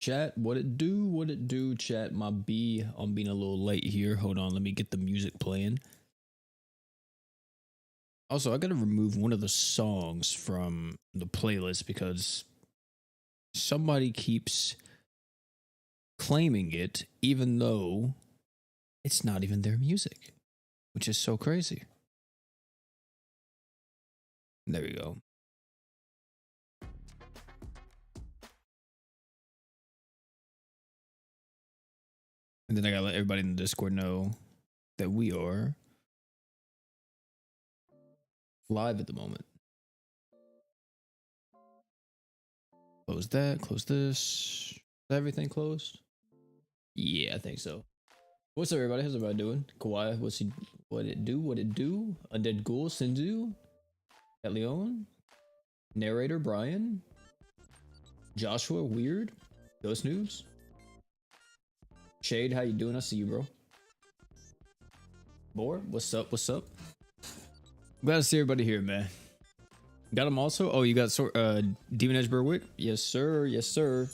Chat, what it do? What it do, chat? My B, I'm being a little late here. Hold on, let me get the music playing. Also, I gotta remove one of the songs from the playlist because somebody keeps claiming it, even though it's not even their music, which is so crazy. There we go. And then I gotta let everybody in the Discord know that we are live at the moment. Close that, close this. Is everything closed? Yeah, I think so. What's up, everybody? How's everybody doing? Kawhi, what it do? Undead Ghoul, Sinzu, at Leon, narrator Brian, Joshua, Weird, Ghost News, Shade, how you doing? I see you, bro. Boar, what's up? What's up? Glad to see everybody here, man. Got him also. Oh, you got Demon Edge Berwick? Yes, sir. Yes, sir.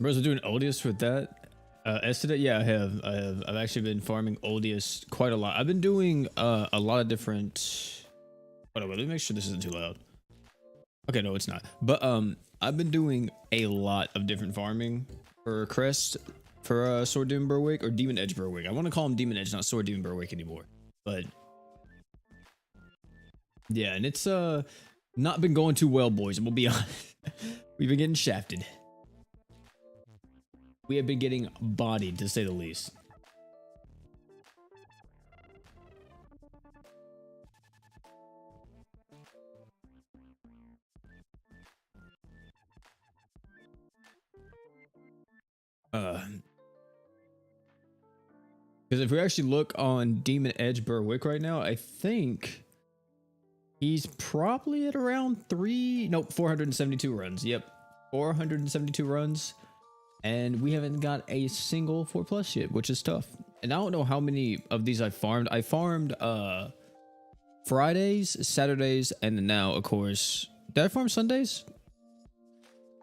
Bros are doing Odious with that. Yesterday, yeah, I have. I've actually been farming Odious quite a lot. I've been doing a lot of different. Hold on, let me make sure this isn't too loud. Okay, no, it's not. But I've been doing a lot of different farming for Crest, for Sword Demon Berwick or Demon Edge Berwick. I want to call him Demon Edge, not Sword Demon Berwick anymore. But yeah, and it's not been going too well, boys. We'll be honest. We've been getting shafted. We have been getting bodied, to say the least. Because if we actually look on Demon Edge Berwick right now, I think he's probably at around 472 runs. Yep, 472 runs. And we haven't got a single 4+ yet, which is tough. And I don't know how many of these I farmed. I farmed Fridays, Saturdays, and then now, of course, did I farm Sundays?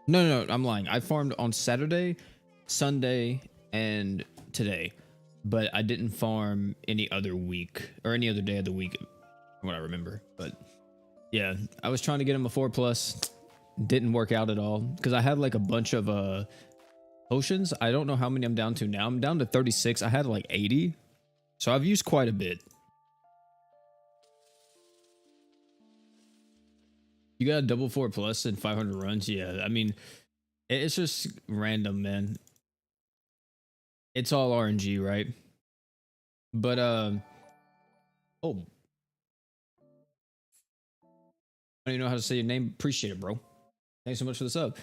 No, I'm lying. I farmed on Saturday, Sunday, and today. But I didn't farm any other week or any other day of the week, from what I remember. But yeah, I was trying to get him a 4+. Didn't work out at all because I had like a bunch of potions. I don't know how many I'm down to now. I'm down to 36. I had like 80. So I've used quite a bit. You got a double 4+ and 500 runs. Yeah, I mean, it's just random, man. It's all RNG, right? But oh, I don't even know how to say your name. Appreciate it, bro. Thanks so much for the sub.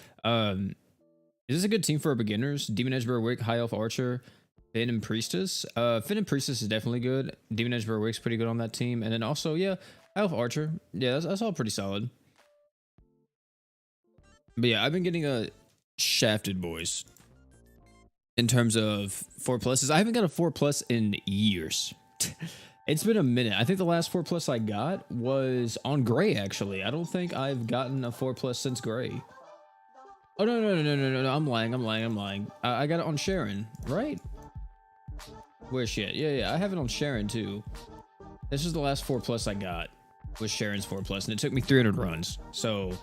Is this a good team for beginners? Demon Edge Berwick, High Elf Archer, Finn and Priestess. Finn and Priestess is definitely good. Demon Edge Berwick's pretty good on that team. And then also, yeah, High Elf Archer. Yeah, that's all pretty solid. But yeah, I've been getting shafted, boys. In terms of 4+, I haven't got a 4+ in years. It's been a minute. I think the last 4+ I got was on Gray, actually. I don't think I've gotten a 4+ since Gray. Oh, no. I'm lying. I got it on Sharon, right? Where's she at? Yeah. I have it on Sharon, too. This is the last 4+ I got. Was Sharon's 4+, and it took me 300 runs. So,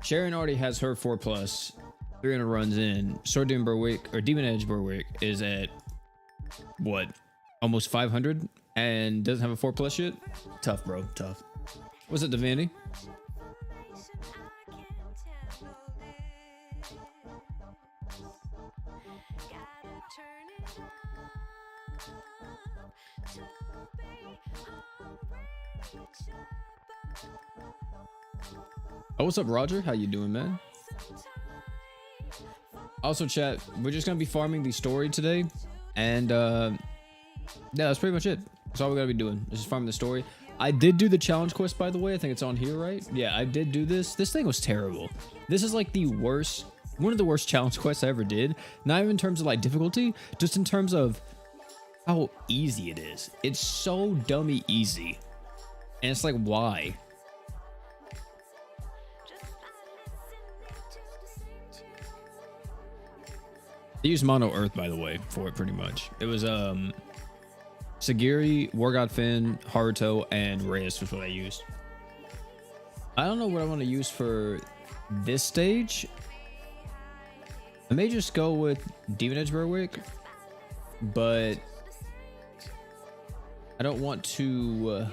Sharon already has her 4+, 300 runs in. Sword Demon Berwick, or Demon Edge Berwick, is at, what? Almost 500? And doesn't have a 4+ yet? Tough, bro. Tough. What's it, Divinity? Oh, what's up, Roger? How you doing, man? Also, chat, we're just gonna be farming the story today, and yeah, that's pretty much it. That's all we gotta be doing. Is just farming the story. I did do the challenge quest, by the way. I think it's on here, right? Yeah, I did do this. This thing was terrible. This is like the worst, one of the worst challenge quests I ever did. Not even in terms of like difficulty, just in terms of how easy it is. It's so dummy easy, and it's like, why? They used Mono Earth, by the way, for it pretty much. It was Sagiri, War God Finn, Haruto, and Reyes was what I used. I don't know what I want to use for this stage. I may just go with Demon Edge Berwick, but I don't want to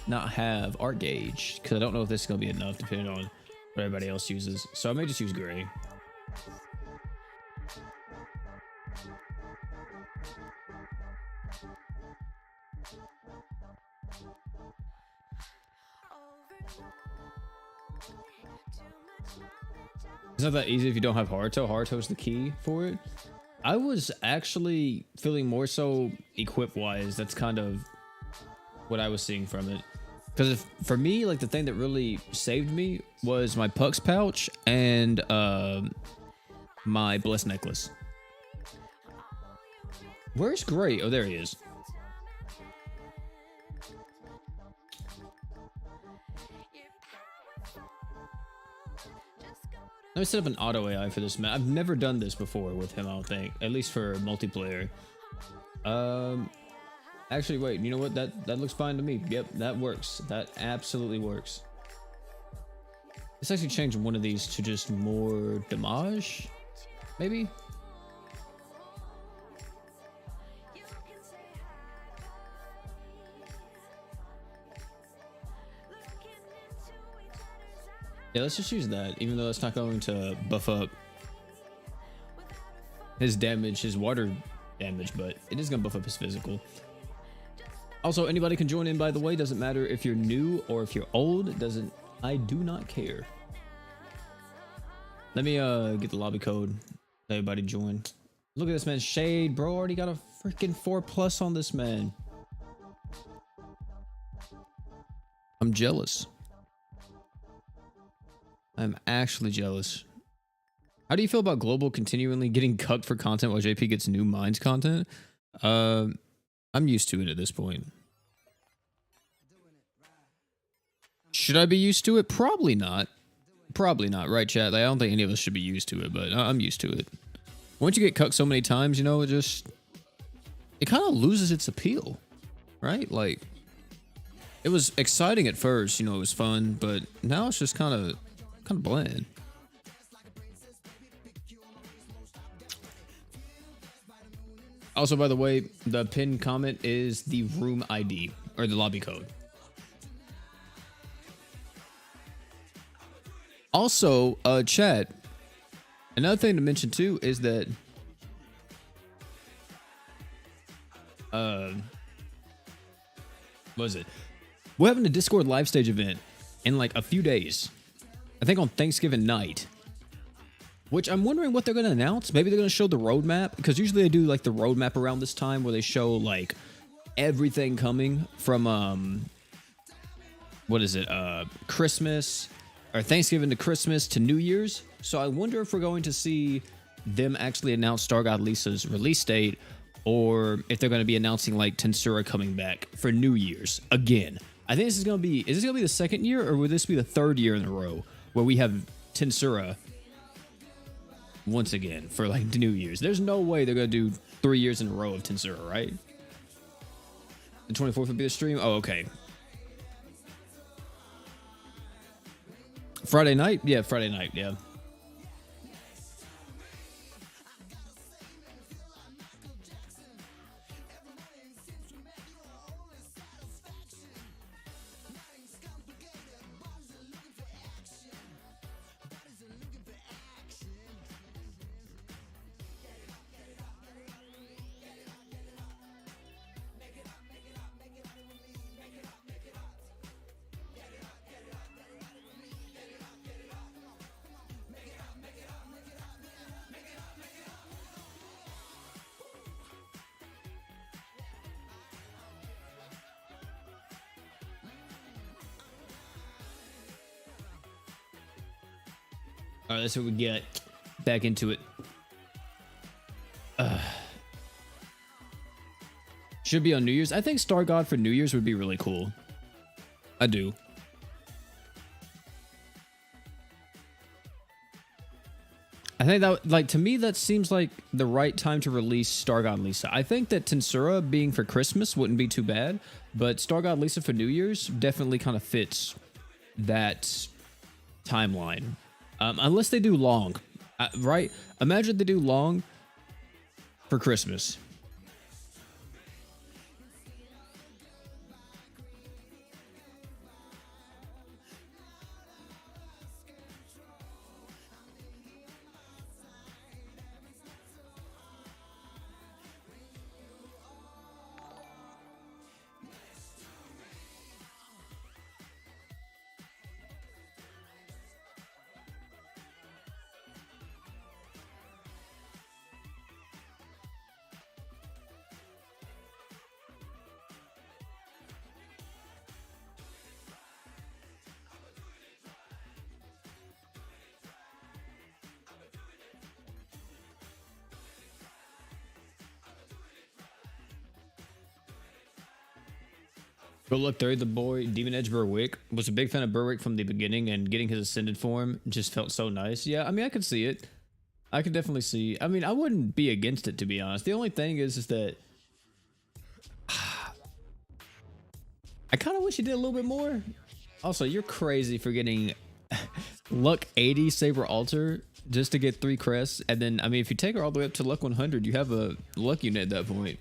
not have Art Gauge, because I don't know if this is going to be enough depending on what everybody else uses. So I may just use Gray. It's not that easy if you don't have Haruto. Haruto's the key for it. I was actually feeling more so equip-wise. That's kind of what I was seeing from it. Because for me, like the thing that really saved me was my Puck's pouch and my Blessed Necklace. Where's Gray? Oh, there he is. Let me set up an auto AI for this map. I've never done this before with him, I don't think. At least for multiplayer. Actually, wait. You know what? That looks fine to me. Yep, that works. That absolutely works. Let's actually change one of these to just more damage, maybe? Yeah, let's just use that, even though it's not going to buff up his damage, his water damage, but it is going to buff up his physical. Also, anybody can join in, by the way. Doesn't matter if you're new or if you're old. I do not care. Let me get the lobby code. Everybody join. Look at this man, Shade, bro. Already got a freaking 4+ on this man. I'm jealous. I'm actually jealous. How do you feel about Global continually getting cucked for content while JP gets new Minds content? I'm used to it at this point. Should I be used to it? Probably not. Probably not, right, chat? Like, I don't think any of us should be used to it, but I'm used to it. Once you get cucked so many times, you know, it kind of loses its appeal, right? Like, it was exciting at first, you know, it was fun, but now it's just kind of bland. Also, by the way, the pinned comment is the room ID or the lobby code. Also, chat, another thing to mention too is that what is it? We're having a Discord live stage event in like a few days. I think on Thanksgiving night, which I'm wondering what they're going to announce. Maybe they're going to show the roadmap, because usually they do like the roadmap around this time where they show like everything coming from, what is it? Christmas or Thanksgiving to Christmas to New Year's. So I wonder if we're going to see them actually announce Star God Lisa's release date, or if they're going to be announcing like Tensura coming back for New Year's again. I think this is going to be, is this going to be the second year, or would this be the third year in a row where we have Tensura once again for like New Year's? There's no way they're going to do 3 years in a row of Tensura, right? The 24th would be the stream? Oh, okay. Friday night? Yeah, Friday night, yeah. All right, that's what we get. Back into it. Should be on New Year's. I think Star God for New Year's would be really cool. I do. I think that, like, to me, that seems like the right time to release Star God Lisa. I think that Tensura being for Christmas wouldn't be too bad, but Star God Lisa for New Year's definitely kind of fits that timeline. Unless they do long, right? Imagine they do long for Christmas. But look, there, the boy, Demon Edge Berwick, was a big fan of Berwick from the beginning, and getting his ascended form just felt so nice. Yeah, I mean, I could see it. I could definitely see. I mean, I wouldn't be against it, to be honest. The only thing is that I kind of wish he did a little bit more. Also, you're crazy for getting Luck 80 Saber Altar just to get 3 crests. And then, I mean, if you take her all the way up to Luck 100, you have a Luck unit at that point.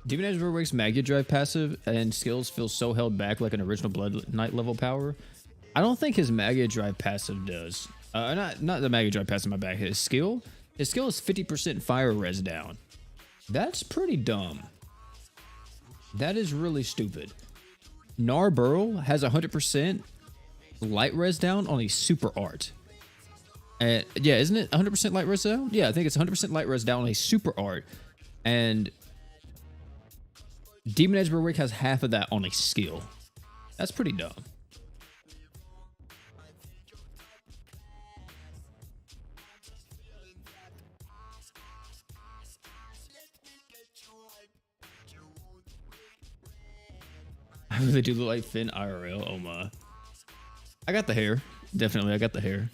Demon Edge Berwick's Magia Drive passive and skills feel so held back like an original Blood Knight level power. I don't think his Magia Drive passive does. Not the Magia Drive passive, my bad. His skill is 50% fire res down. That's pretty dumb. That is really stupid. Nar Burl has 100% light res down on a super art. And yeah, isn't it 100% light res down? Yeah, I think it's 100% light res down on a super art. And Demon Edge Berwick has half of that on a skill. That's pretty dumb. I really do look like Finn IRL. Oh my. I got the hair. Definitely, I got the hair.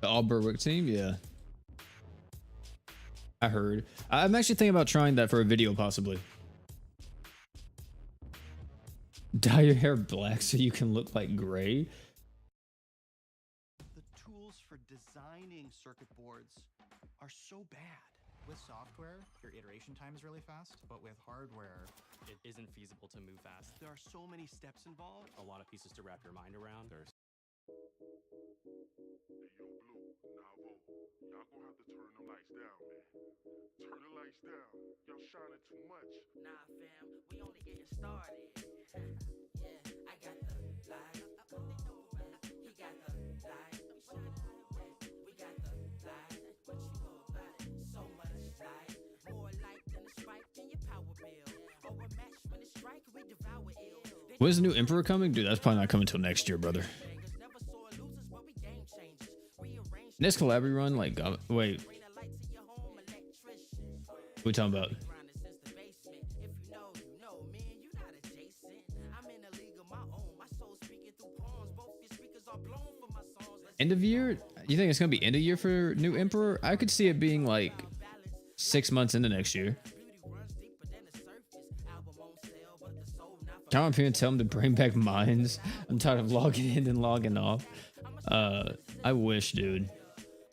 The all Berwick team, yeah. I heard. I'm actually thinking about trying that for a video, possibly. Dye your hair black so you can look like Gray. The tools for designing circuit boards are so bad. With software, your iteration time is really fast, but with hardware, it isn't feasible to move fast. There are so many steps involved. A lot of pieces to wrap your mind around. There's Hey, yo, Blue, Navo, y'all gonna have to turn the lights down, man. Turn the lights down. Y'all shining too much. Nah, fam, we only getting started. Yeah, I got the light. He got the light. We got the light. What you know about it? So much light. More light than a spike in your power bill. Or a match when it strike, we devour ill. When's the new Emperor coming? Dude, that's probably not coming until next year, brother. Never saw losers, but we game changers. Rearrange Next collab run, like, wait, bring the light to your home, electrician. what we talking about? Grinding since the basement. If you know, man, you not adjacent. I'm in a league of my own. My soul speaking through poems. Both your speakers are blown for my songs. Let's End of year? You think it's gonna be end of year for new Emperor? I could see it being like 6 months into next year. beauty runs deeper than the surface. Album on sale, but the soul not for Come up here and tell him to bring back mines. I'm tired of logging in and logging off. I wish, dude.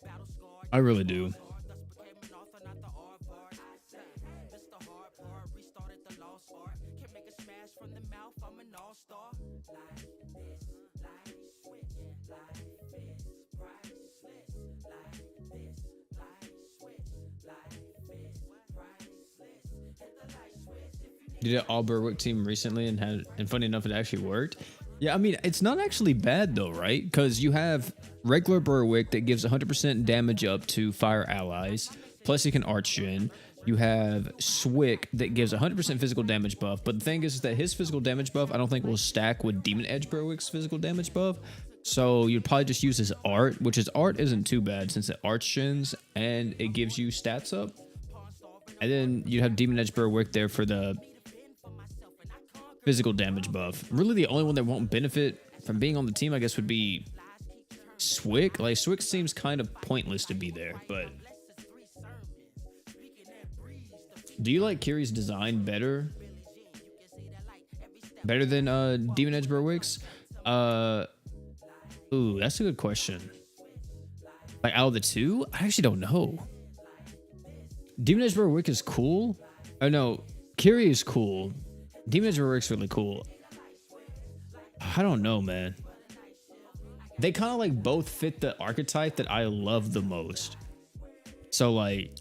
battle scar. I really do. Thus became an author, not the aardvark. This the hard part. Restarted the lost art. Can make a smash from the mouth. I'm an all-star. Like this, light switch. Like this, priceless. Like this, light switch. Like this, priceless. Hit the light switch if you need. Did an all Berwick team recently and funny enough, it actually worked. Yeah, I mean, it's not actually bad though, right? Because you have regular Berwick that gives 100% damage up to fire allies, plus you can arch gen. You have Swick that gives 100% physical damage buff, but the thing is that his physical damage buff I don't think will stack with Demon Edge Berwick's physical damage buff. So you'd probably just use his art, which his art isn't too bad since it arch gens and it gives you stats up. And then you'd have Demon Edge Berwick there for the physical damage buff. Really, the only one that won't benefit from being on the team, I guess, would be Swick. Like, Swick seems kind of pointless to be there, but do you like Kiri's design better? Better than Demon Edge Berwick's? Ooh, that's a good question. Like, out of the two? I actually don't know. Demon Edge Berwick is cool. Oh no, Kiri is cool. Demon Edge Berwick's really cool. I don't know, man. They kind of like both fit the archetype that I love the most. So like,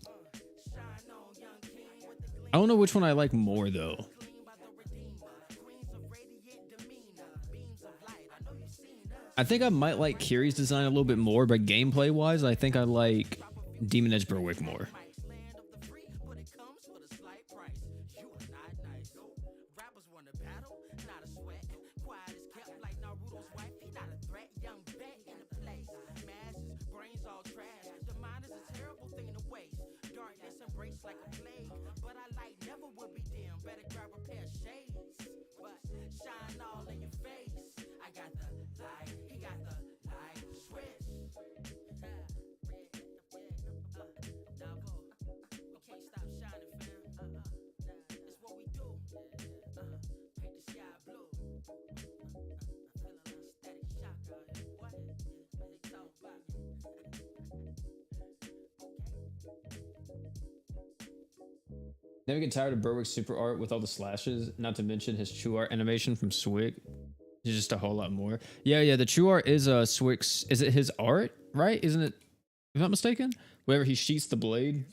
I don't know which one I like more though. I think I might like Kiri's design a little bit more, but gameplay wise, I think I like Demon Edge Berwick more. Land of the free, but it comes with a slight price. You are not nice. Rappers want to battle, not a sweat. Quiet is kept like Naruto's wife. He not a threat. Young bet in the place. Masses, brains all trash. The mind is a terrible thing to waste. Darkness embraced like a plague. But I like never would be dim. Better grab a pair of shades. But shine all in your face. I got the light. He got the light switch. We can't stop shining, fam. It's what we do. Paint the sky blue. Feeling a little static shock out here. What? They talk about Never get tired of Berwick's super art with all the slashes, not to mention his true art animation from Swick. It's just a whole lot more. Yeah, the true art is Swick's. Is it his art, right? Isn't it? If I'm not mistaken, whenever he sheaths the blade.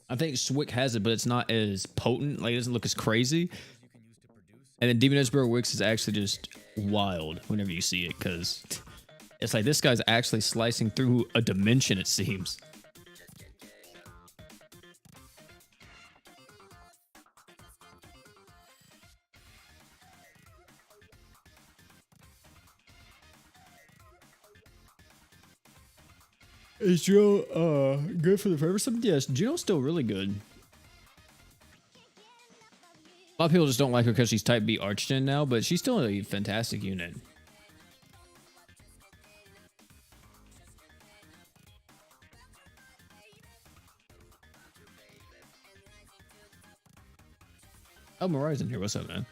I think Swick has it, but it's not as potent. Like, it doesn't look as crazy. And then Demon Edge Berwick's is actually just wild whenever you see it, because it's like this guy's actually slicing through a dimension, it seems. Is Juno good for the purpose of? Yes, Juno's still really good. A lot of people just don't like her because she's type B Archgen now, but she's still a fantastic unit. Oh, Mariah's in here. What's up, man?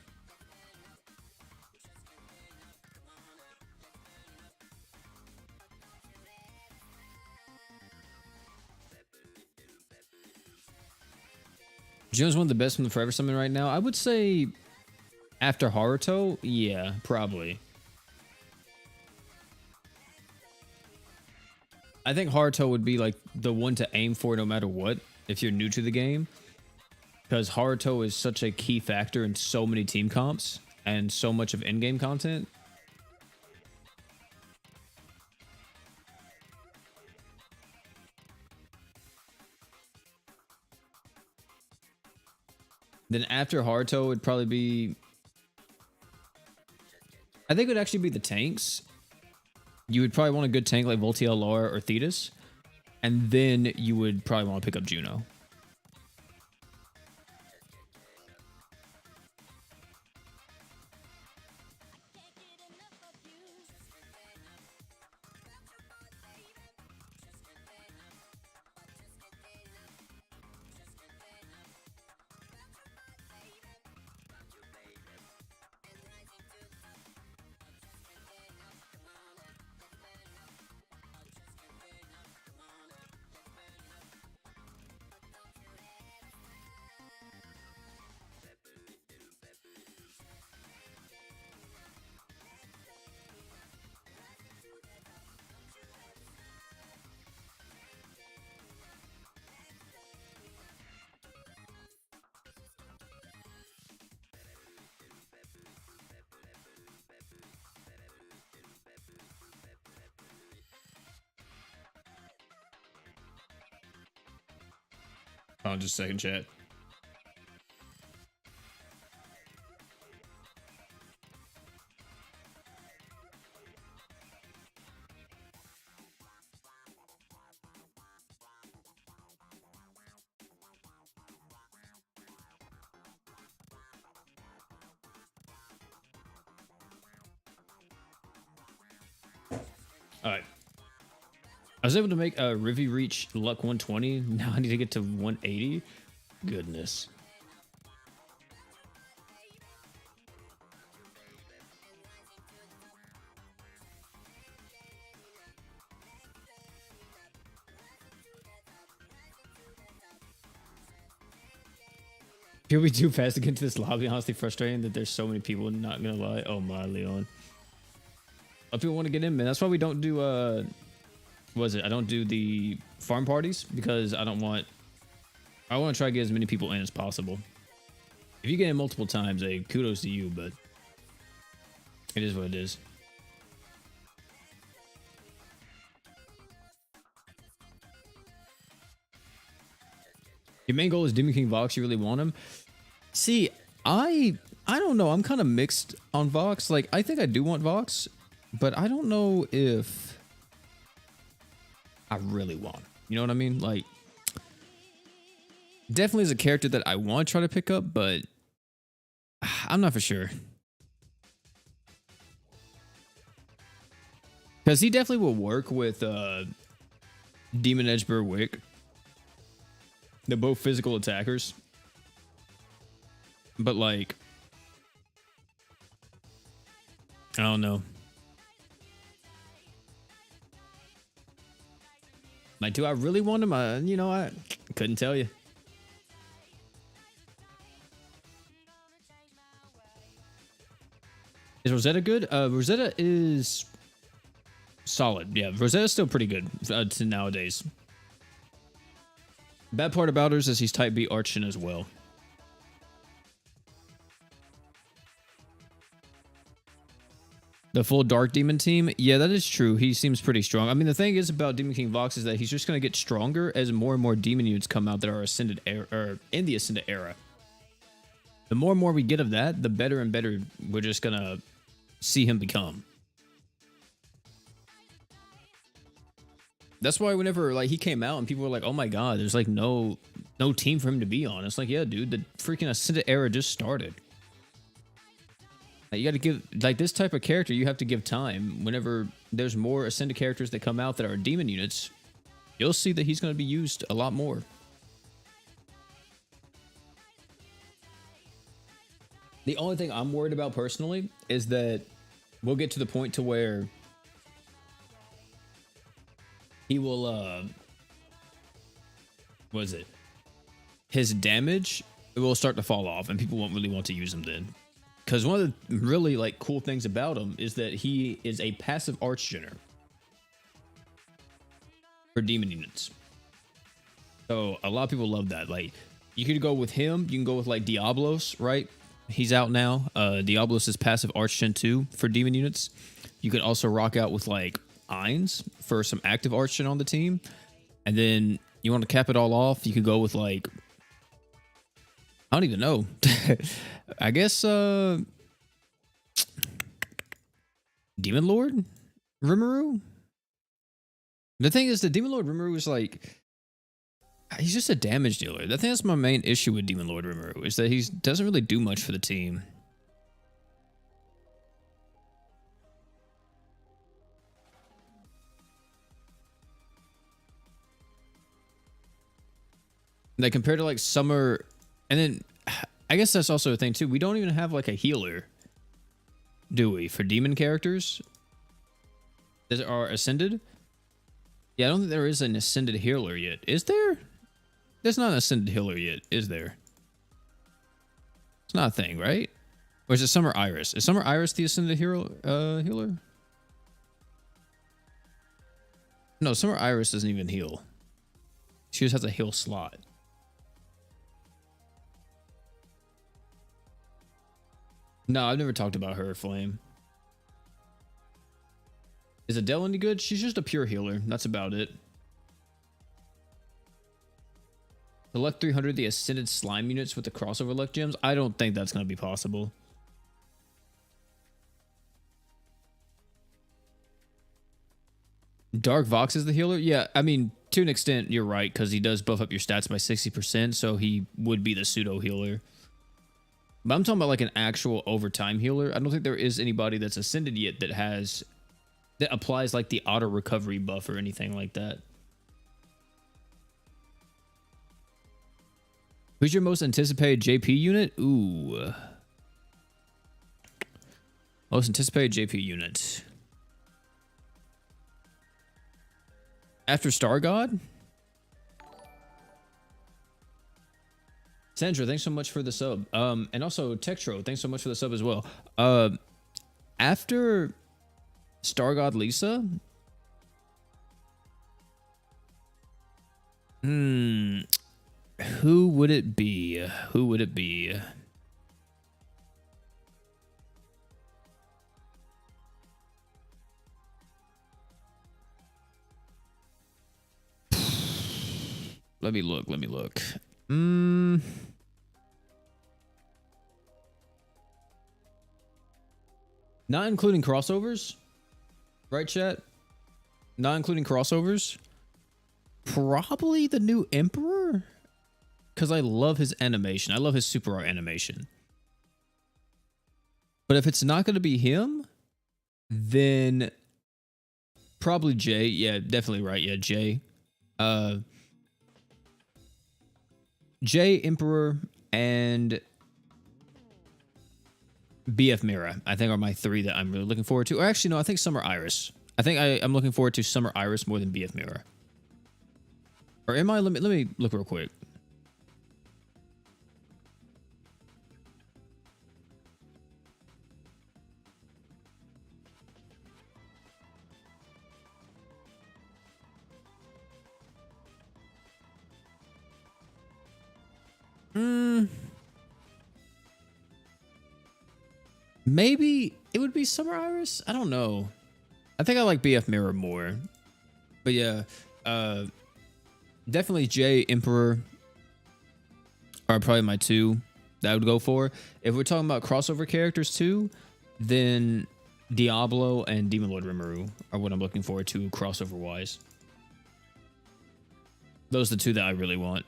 Juno's one of the best from the Forever Summon right now. I would say after Haruto, yeah, probably. I think Haruto would be like the one to aim for no matter what if you're new to the game. Because Haruto is such a key factor in so many team comps and so much of in-game content. Then after Haruto, it'd probably be... I think it would actually be the tanks. You would probably want a good tank like Voltiel, Lara, or Thetis. And then you would probably want to pick up Juno. Oh, just a second, chat. All right. I was able to make a Rivi reach luck 120. Now I need to get to 180. Goodness. Here we too fast to get to this lobby. Honestly frustrating that there's so many people, not gonna lie. Oh my, Leon. A lot of people want to get in, man. That's why we don't do I don't do the farm parties because I want to try to get as many people in as possible. If you get in multiple times, hey, kudos to you, but it is what it is. Your main goal is Demon King Vox. You really want him? See, I don't know. I'm kind of mixed on Vox. Like, I think I do want Vox, but I don't know if I really want him. You know what I mean? Like, definitely is a character that I want to try to pick up, but I'm not for sure. Because he definitely will work with Demon Edge Berwick. They're both physical attackers. But, like, I don't know. Like, do I really want him? You know, I couldn't tell you. Is Rosetta good? Rosetta is solid. Yeah, Rosetta's still pretty good to nowadays. Bad part about her is he's type B Archon as well. The full Dark Demon team? Yeah, that is true. He seems pretty strong. I mean, the thing is about Demon King Vox is that he's just going to get stronger as more and more demon units come out that are Ascended era, or in the Ascended era. The more and more we get of that, the better and better we're just going to see him become. That's why whenever like he came out and people were like, "Oh my god, there's like no team for him to be on." It's like, yeah, dude, the freaking Ascended era just started. Like, you got to give like this type of character. You have to give time. Whenever there's more Ascended characters that come out that are demon units, you'll see that he's going to be used a lot more. The only thing I'm worried about personally is that we'll get to the point to where he will, what is it? His damage it will start to fall off, and people won't really want to use him then. Because one of the really like cool things about him is that he is a passive archgener for demon units. So a lot of people love that. Like, you could go with him. You can go with like Diablos, right? He's out now. Diablos is passive archgen 2 for demon units. You could also rock out with like Ainz for some active archgen on the team. And then you want to cap it all off, you could go with like, I don't even know. I guess Demon Lord Rimuru. The thing is, the Demon Lord Rimuru is like, he's just a damage dealer. I think that's my main issue with Demon Lord Rimuru, is that he doesn't really do much for the team. Like, compared to like Summer, and then I guess that's also a thing too. We don't even have like a healer, do we, for demon characters that are ascended? Yeah, I don't think there is an ascended healer yet. Is there? There's not an ascended healer yet, is there? It's not a thing, right? Or is it Summer Iris? Is Summer Iris the ascended hero healer? No, Summer Iris doesn't even heal. She just has a heal slot. No, I've never talked about her, Flame. Is Adele any good? She's just a pure healer. That's about it. Select 300 the Ascended Slime units with the crossover luck gems. I don't think that's going to be possible. Dark Vox is the healer? Yeah, I mean, to an extent, you're right, because he does buff up your stats by 60%, so he would be the pseudo healer. But I'm talking about like an actual overtime healer. I don't think there is anybody that's ascended yet that applies like the auto recovery buff or anything like that. Who's your most anticipated JP unit? Ooh. Most anticipated JP unit. After Star God? Sandra, thanks so much for the sub. And also Tektro, thanks so much for the sub as well. After Star God Lisa? Who would it be? Who would it be? Let me look. Not including crossovers, right, chat? Not including crossovers. Probably the new Emperor, because I love his animation. I love his super art animation. But if it's not going to be him, then probably Jay. Yeah, definitely right. Yeah, Jay. Jay, Emperor, and BF Mira, I think, are my three that I'm really looking forward to. Or actually, no, I think Summer Iris. I think I'm looking forward to Summer Iris more than BF Mira. Or am I? Let me look real quick. Maybe it would be Summer Iris. I don't know. I think I like BF Mirror more. But yeah, definitely Jay, Emperor are probably my two that I would go for. If we're talking about crossover characters too, then Diablo and Demon Lord Rimuru are what I'm looking forward to crossover wise. Those are the two that I really want.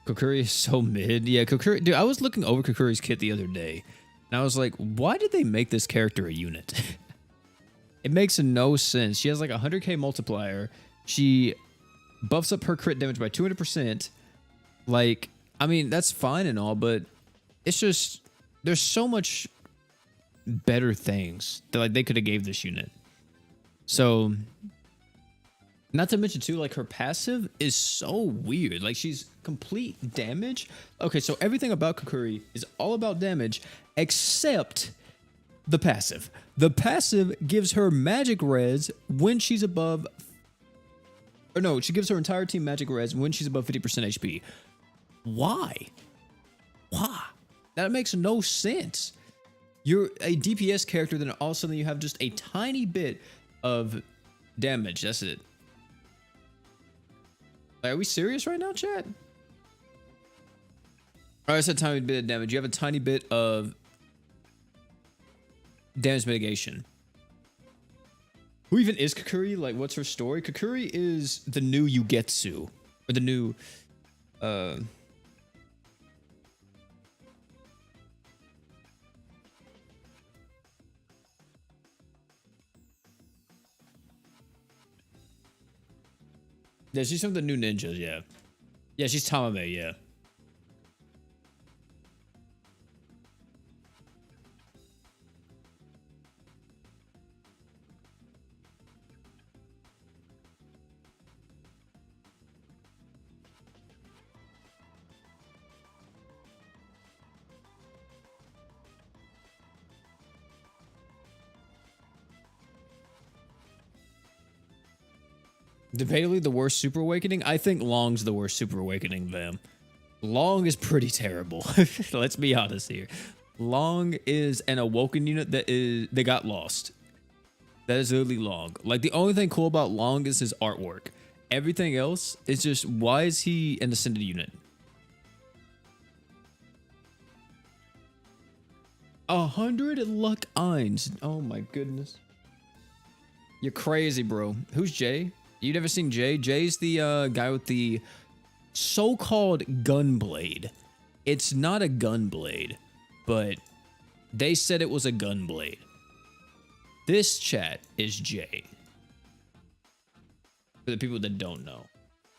Kokiri is so mid. Yeah, Kokiri, dude, I was looking over Kokiri's kit the other day, and I was like, why did they make this character a unit? It makes no sense. She has like a 100k multiplier. She buffs up her crit damage by 200%. Like, I mean, that's fine and all, but it's just, there's so much better things that like they could have gave this unit. So Not to mention too, like her passive is so weird. Like she's complete damage. Okay, so everything about Kukuri is all about damage except the passive. The passive gives her magic res when she's above, or no, she gives her entire team magic res when she's above 50% HP. Why? Why? That makes no sense. You're a DPS character, then all of a sudden you have just a tiny bit of damage. That's it. Are we serious right now, chat? Alright, I said tiny bit of damage. You have a tiny bit of damage mitigation. Who even is Kukuri? Like, what's her story? Kukuri is the new Yugetsu. Or the new... Yeah, she's from the new ninjas, yeah. Yeah, she's Tamame, yeah. Debatably the worst Super Awakening. I think Long's the worst Super Awakening of them. Long is pretty terrible. Let's be honest here. Long is an awoken unit that got lost. That is literally Long. Like the only thing cool about Long is his artwork. Everything else is just, why is he an ascended unit? 100 luck Eins. Oh my goodness. You're crazy, bro. Who's Jay? You never seen Jay? Jay's the guy with the so-called gunblade. It's not a gunblade, but they said it was a gunblade. This chat is Jay. For the people that don't know.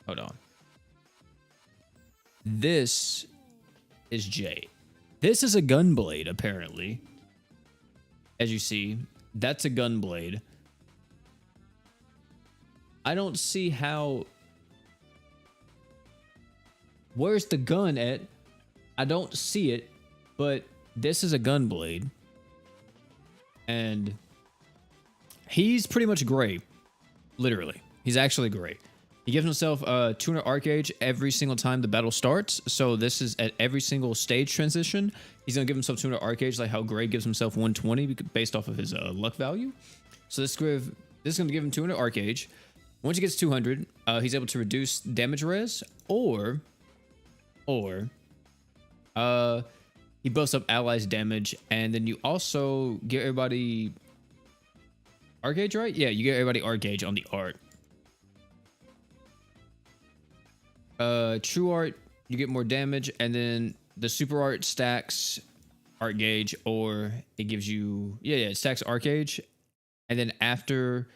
Hold on. This is Jay. This is a gunblade, apparently. As you see, that's a gunblade. I don't see how... Where's the gun at? I don't see it, but this is a gunblade. And he's pretty much gray. Literally. He's actually gray. He gives himself 200 arc gauge every single time the battle starts. So this is at every single stage transition. He's going to give himself 200 arc gauge, like how Gray gives himself 120 based off of his luck value. So this is going to give him 200 arc gauge. Once he gets 200, he's able to reduce damage res, or he buffs up allies' damage, and then you also get everybody arc gauge, right? Yeah, you get everybody arc gauge on the art. True art, you get more damage, and then the super art stacks arc gauge, or it gives you it stacks arc gauge, and then after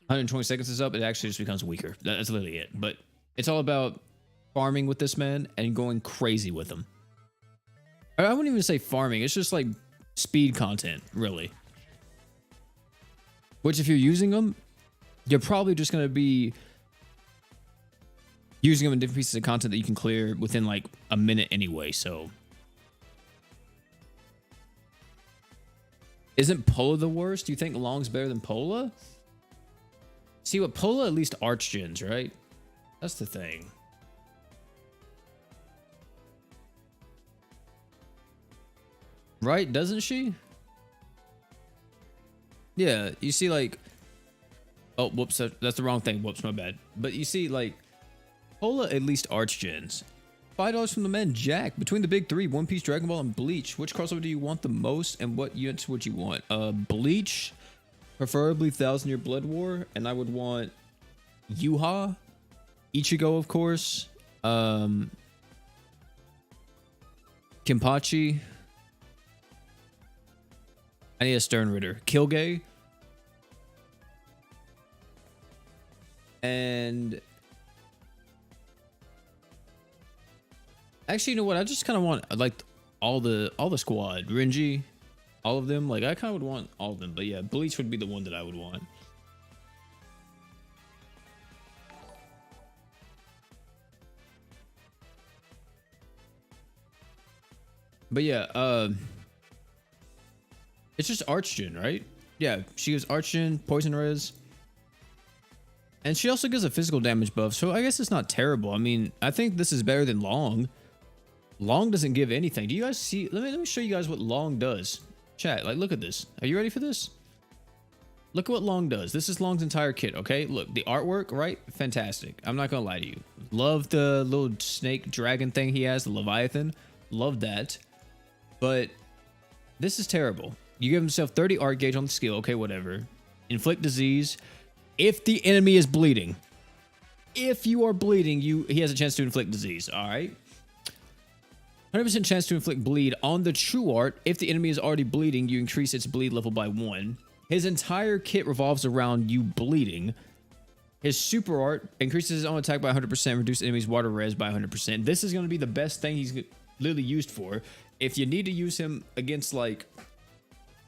120 seconds is up, it actually just becomes weaker. That's literally it. But it's all about farming with this man and going crazy with him. I wouldn't even say farming. It's just like speed content, really. Which if you're using them, you're probably just going to be using them in different pieces of content that you can clear within like a minute anyway. So isn't Pola the worst? Do you think Long's better than Pola? See what Pola at least arch gens, right? That's the thing. Right? Doesn't she? Yeah, you see like... Oh, whoops, that's the wrong thing. Whoops, my bad. But you see like... Pola at least arch gens. $5 from the men. Jack, between the big three, One Piece, Dragon Ball, and Bleach, which crossover do you want the most and what units would you want? Bleach... Preferably 1,000-Year Blood War, and I would want Yuha, Ichigo, of course, Kenpachi. I need a Stern Ritter, Kilgay, and actually, you know what? I just kind of want like all the squad, Renji. All of them, like I kind of would want all of them, but yeah, Bleach would be the one that I would want. But yeah, it's just Archgen, right? Yeah, she gives Archgen, Poison Res. And she also gives a physical damage buff, so I guess it's not terrible. I mean, I think this is better than Long. Long doesn't give anything. Do you guys see? Let me show you guys what Long does. Chat, like, look at this. Are you ready for this? Look at what Long does. This is Long's entire kit, okay? Look, the artwork, right? Fantastic. I'm not gonna lie to you. Love the little snake dragon thing he has, the Leviathan. Love that. But this is terrible. You give himself 30 art gauge on the skill, okay, whatever. Inflict disease. If the enemy is bleeding. If you are bleeding, he has a chance to inflict disease, alright? 100% chance to inflict bleed on the true art. If the enemy is already bleeding, you increase its bleed level by 1. His entire kit revolves around you bleeding. His super art increases his own attack by 100%, reduce enemies' water res by 100%. This is going to be the best thing he's literally used for. If you need to use him against like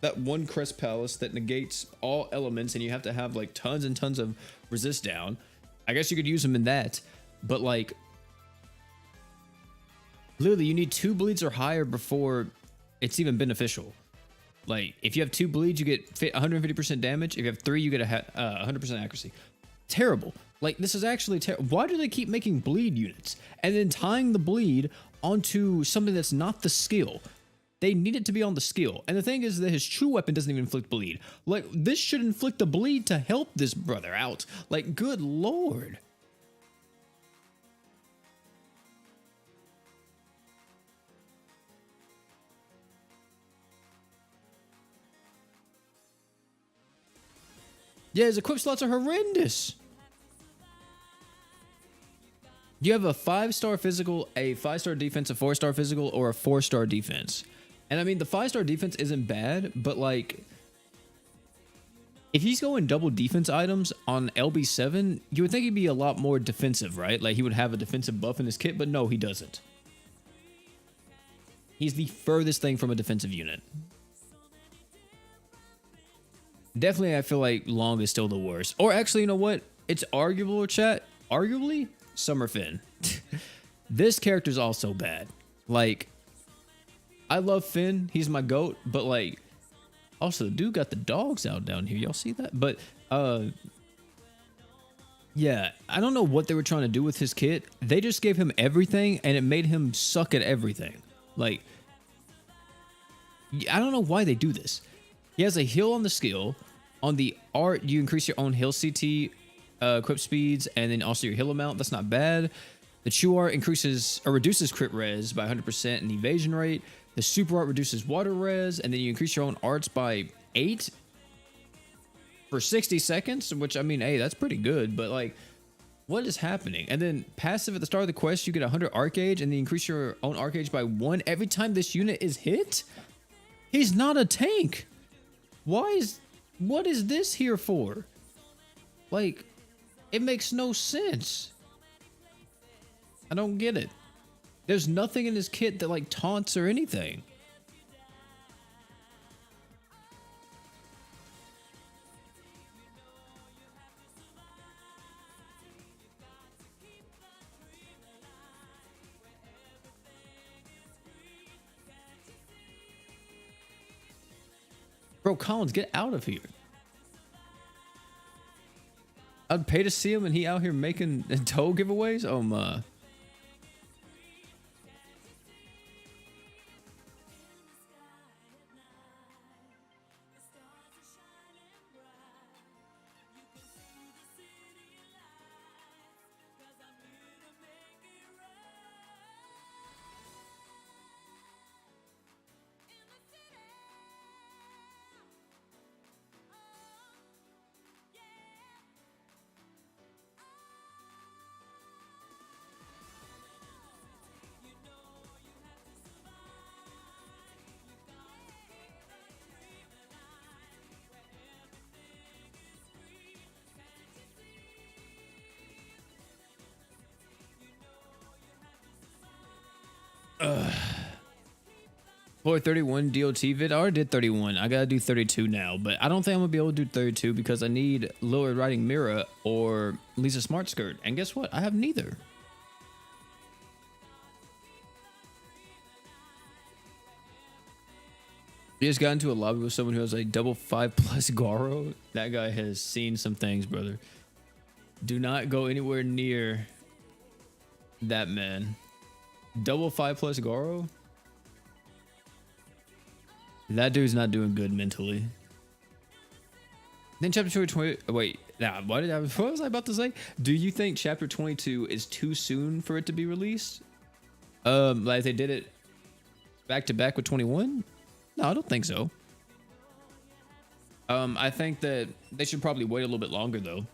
that one Crest Palace that negates all elements and you have to have like tons and tons of resist down, I guess you could use him in that. But like, literally, you need 2 bleeds or higher before it's even beneficial. Like, if you have 2 bleeds, you get 150% damage. If you have 3, you get 100% accuracy. Terrible. Like, this is actually terrible. Why do they keep making bleed units and then tying the bleed onto something that's not the skill? They need it to be on the skill. And the thing is that his true weapon doesn't even inflict bleed. Like, this should inflict the bleed to help this brother out. Like, good lord. Yeah, his equip slots are horrendous. You have a 5-star physical, a 5-star defense, a 4-star physical, or a 4-star defense. And I mean, the 5-star defense isn't bad, but like, if he's going double defense items on LB7, you would think he'd be a lot more defensive, right? Like, he would have a defensive buff in his kit, but no, he doesn't. He's the furthest thing from a defensive unit. Definitely, I feel like Long is still the worst. Or actually, you know what? It's arguable, chat. Arguably, Summerfin. This character's also bad. Like, I love Finn. He's my goat. But, like, also, the dude got the dogs out down here. Y'all see that? But, yeah, I don't know what they were trying to do with his kit. They just gave him everything, and it made him suck at everything. Like, I don't know why they do this. He has a heal on the skill. On the art, you increase your own heal CT, equip speeds, and then also your heal amount. That's not bad. The true art increases or reduces crit res by 100% and evasion rate. The super art reduces water res, and then you increase your own arts by 8 for 60 seconds, which, I mean, hey, that's pretty good, but like, what is happening? And then passive at the start of the quest, you get 100 arc gauge, and then you increase your own arc gauge by 1 every time this unit is hit? He's not a tank. What is this here for? Like, it makes no sense. I don't get it. There's nothing in his kit that like taunts or anything. Bro, Collins, get out of here. I'd pay to see him and he out here making toe giveaways? Oh my. Boy, 31 DOT vid. I already did 31. I gotta do 32 now, but I don't think I'm gonna be able to do 32 because I need Lil Riding Mira or Lisa Smart Skirt. And guess what? I have neither. You just got into a lobby with someone who has a double 5+ Garo. That guy has seen some things, brother. Do not go anywhere near that man. Double 5+ Garo? That dude's not doing good mentally. Then chapter 20. Wait, nah, what was I about to say? Do you think chapter 22 is too soon for it to be released? Like they did it back to back with 21? No, I don't think so. I think that they should probably wait a little bit longer though.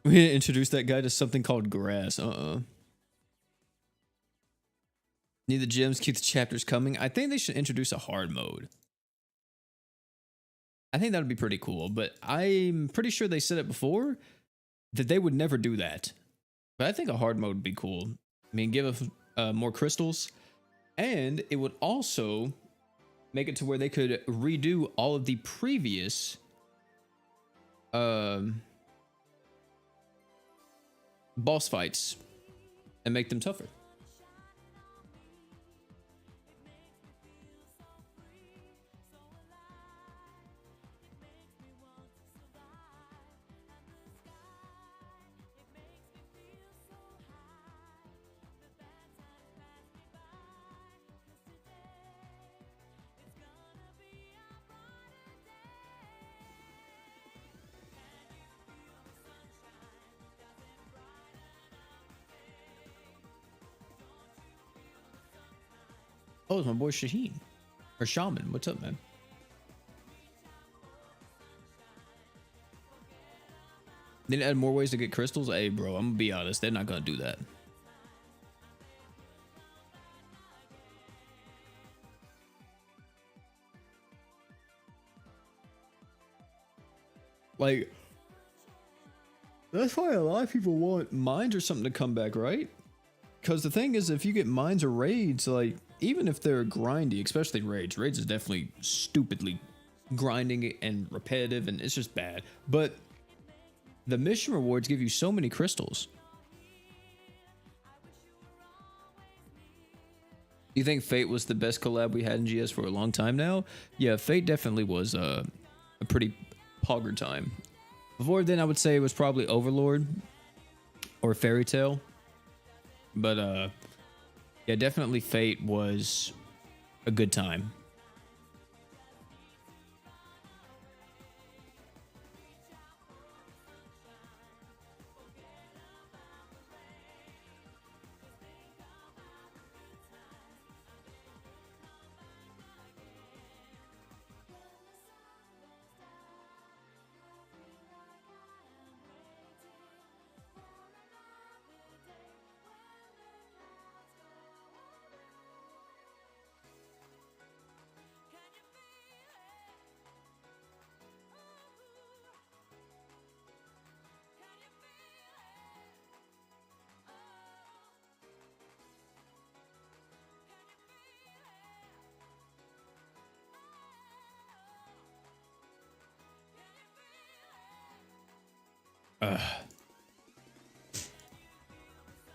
We introduced that guy to something called grass. Need the gems, keep the chapters coming. I think they should introduce a hard mode. I think that would be pretty cool, but I'm pretty sure they said it before that they would never do that. But I think a hard mode would be cool. I mean, give us more crystals, and it would also make it to where they could redo all of the previous boss fights and make them tougher. Oh, it's my boy Shaheen. Or Shaman. What's up, man? They add more ways to get crystals? Hey, bro, I'm gonna be honest. They're not gonna do that. Like, that's why a lot of people want mines or something to come back, right? Because the thing is, if you get mines or raids, like, even if they're grindy, especially raids is definitely stupidly grinding and repetitive, and it's just bad. But the mission rewards give you so many crystals. You think Fate was the best collab we had in GS for a long time now? Yeah, Fate definitely was a pretty pogger time. Before then, I would say it was probably Overlord or Fairy Tail. But yeah, definitely Fate was a good time.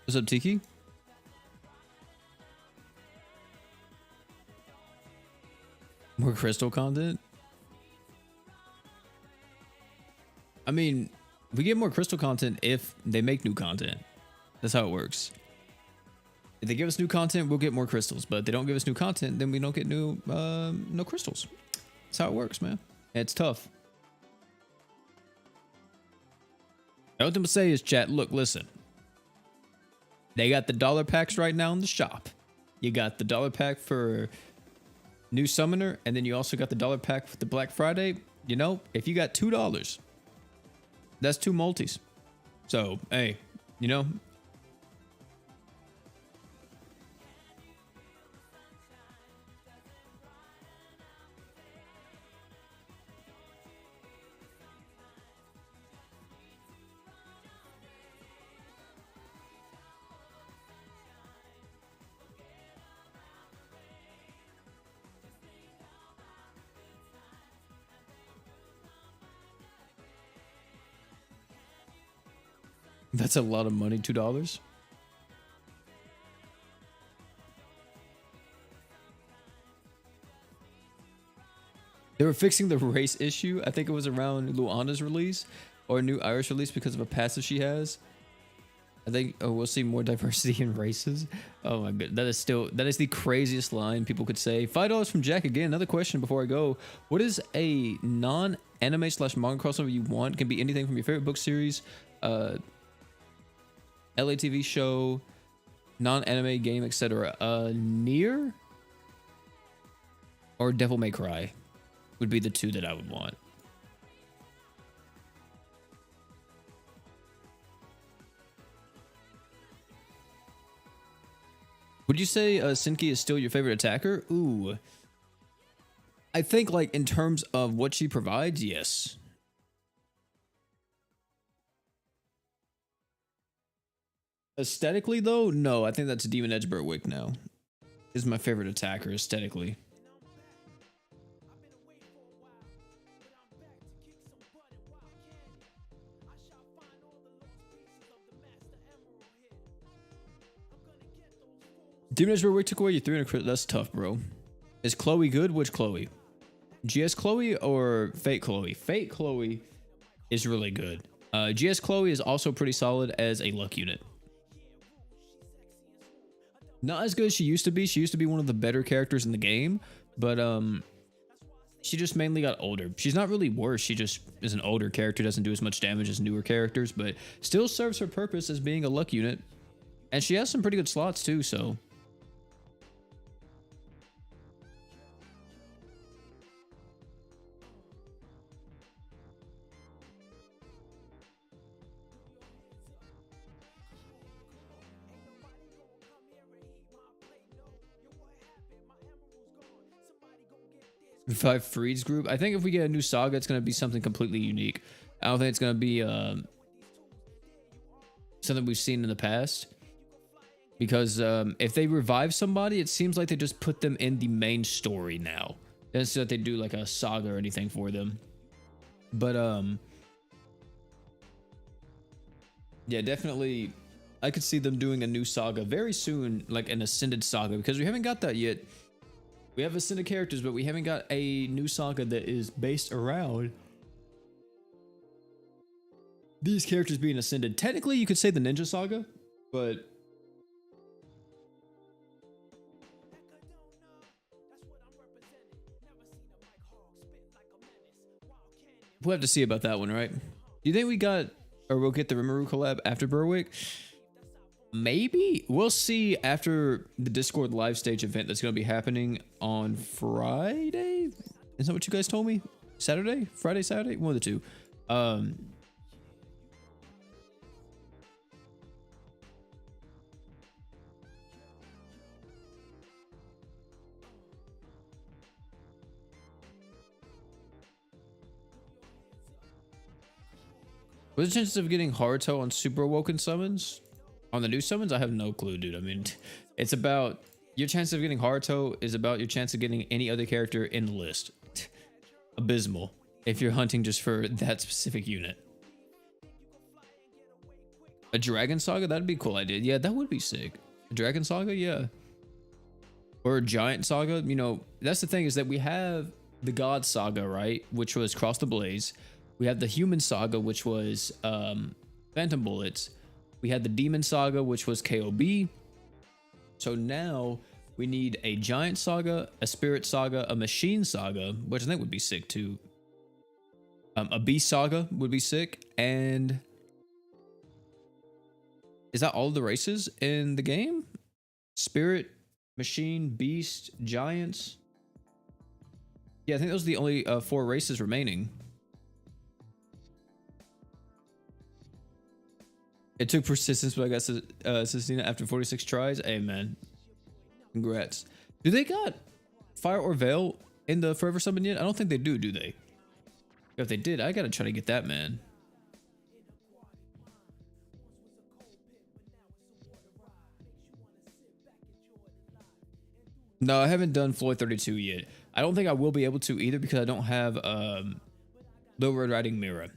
What's up, Tiki? More crystal content? I mean, we get more crystal content if they make new content. That's how it works. If they give us new content, we'll get more crystals. But if they don't give us new content, then we don't get new no crystals. That's how it works, man. It's tough. What I'm gonna say is, chat, look, listen. They got the dollar packs right now in the shop. You got the dollar pack for new summoner, and then you also got the dollar pack for the Black Friday. You know, if you got $2, that's 2 multis. So, hey, you know. That's a lot of money, $2. They were fixing the race issue. I think it was around Luana's release or a new Irish release because of a passive she has. I think we'll see more diversity in races. Oh my god, that is the craziest line people could say. $5 from Jack again. Another question before I go. What is a non-anime / manga crossover you want? Can be anything from your favorite book series, LA TV show, non-anime game, etc. Nier or Devil May Cry would be the two that I would want. Would you say Sinki is still your favorite attacker? Ooh. I think like in terms of what she provides, yes. Aesthetically though, no. I think that's Demon Edge Berwick now. Is my favorite attacker aesthetically. Demon Edge Berwick took away your 300 crit. That's tough, bro. Is Chloe good? Which Chloe? GS Chloe or Fate Chloe? Fate Chloe is really good. GS Chloe is also pretty solid as a luck unit. Not as good as she used to be. She used to be one of the better characters in the game, but she just mainly got older. She's not really worse. She just is an older character, doesn't do as much damage as newer characters, but still serves her purpose as being a luck unit. And she has some pretty good slots too, so. Five Freeds group. I think if we get a new saga, it's going to be something completely unique. I don't think it's going to be something we've seen in the past. Because if they revive somebody, it seems like they just put them in the main story now. Instead that they do like a saga or anything for them. But yeah, definitely I could see them doing a new saga very soon, like an Ascended saga, because we haven't got that yet. We have Ascended characters, but we haven't got a new saga that is based around these characters being Ascended. Technically, you could say the Ninja Saga, but we'll have to see about that one, right? Do you think we got, or we'll get the Rimuru collab after Berwick? Maybe. We'll see after the Discord live stage event that's going to be happening on Friday. Is that what you guys told me? Saturday? Friday, Saturday? One of the two. What's the chances of getting Haruto on Super Awoken summons? On the new summons, I have no clue, dude. I mean, it's about your chance of getting Haruto is about your chance of getting any other character in the list. Abysmal if you're hunting just for that specific unit. A Dragon Saga, that'd be a cool idea. Yeah, that would be sick. A Dragon Saga, yeah. Or a Giant Saga. You know, that's the thing, is that we have the God Saga, right? Which was Cross the Blaze. We have the Human Saga, which was Phantom Bullets. We had the Demon Saga, which was KOB. So now we need a Giant Saga, a Spirit Saga, a Machine Saga, which I think would be sick too. A Beast Saga would be sick. And is that all the races in the game? Spirit, Machine, Beast, Giants. Yeah, I think those are the only 4 races remaining. It took persistence, but I got Sistina after 46 tries. Hey, man. Congrats. Do they got Fire or Veil in the Forever Summon yet? I don't think they do they? If they did, I gotta try to get that, man. No, I haven't done Floyd 32 yet. I don't think I will be able to either because I don't have Little Red Riding Mirror.